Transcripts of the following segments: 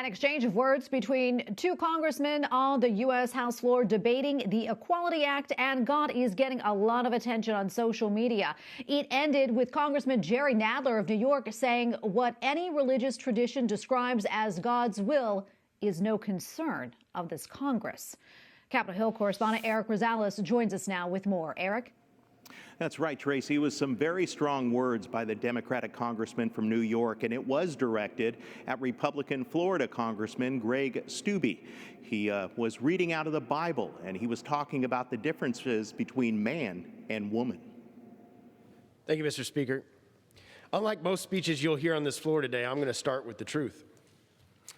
An exchange of words between two congressmen on the U.S. House floor debating the Equality Act, and God is getting a lot of attention on social media. It ended with Congressman Jerry Nadler of New York saying what any religious tradition describes as God's will is no concern of this Congress. Capitol Hill correspondent Eric Rosales joins us now with more. Eric? That's right, Tracy. It was some very strong words by the Democratic congressman from New York, and it was directed at Republican Florida Congressman Greg Steube. He was reading out of the Bible, and he was talking about the differences between man and woman. Thank you, Mr. Speaker. Unlike most speeches you'll hear on this floor today, I'm going to start with the truth.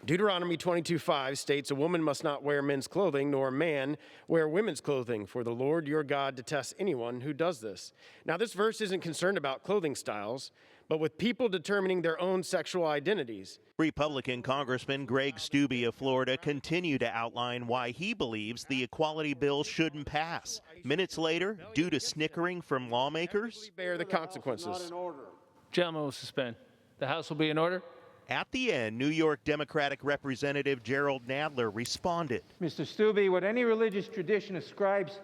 Deuteronomy 22:5 states, "A woman must not wear men's clothing, nor a man wear women's clothing, for the Lord your God detests anyone who does this." Now, this verse isn't concerned about clothing styles, but with people determining their own sexual identities. Republican Congressman Greg Steube of Florida continued to outline why he believes the equality bill shouldn't pass. Minutes later, due to snickering from lawmakers, Bear the consequences. Gentlemen will suspend. The House will be in order. At the end, New York Democratic Representative Gerald Nadler responded. Mr. Steube, what any religious tradition ascribes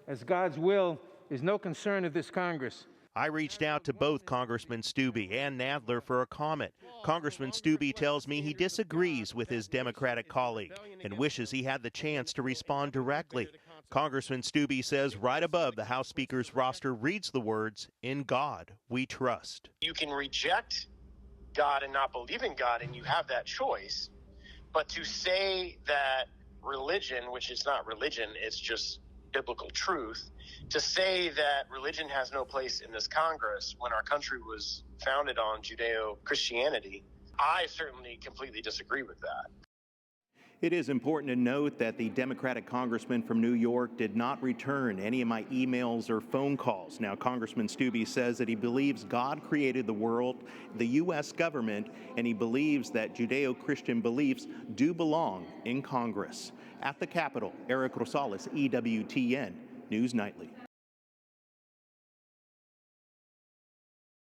as God's will is no concern of this Congress. I reached out to both Congressman Steube and Nadler for a comment. Congressman Steube tells me he disagrees with his Democratic colleague and wishes he had the chance to respond directly. Congressman Steube says right above the House Speaker's roster reads the words, "In God we trust." You can reject God and not believe in God, and you have that choice. But to say that religion, which is not religion, it's just biblical truth, to say that religion has no place in this Congress when our country was founded on Judeo-Christianity, I certainly completely disagree with that. It is important to note that the Democratic congressman from New York did not return any of my emails or phone calls. Now, Congressman Steube says that he believes God created the world, the U.S. government, and he believes that Judeo-Christian beliefs do belong in Congress. At the Capitol, Eric Rosales, EWTN News Nightly.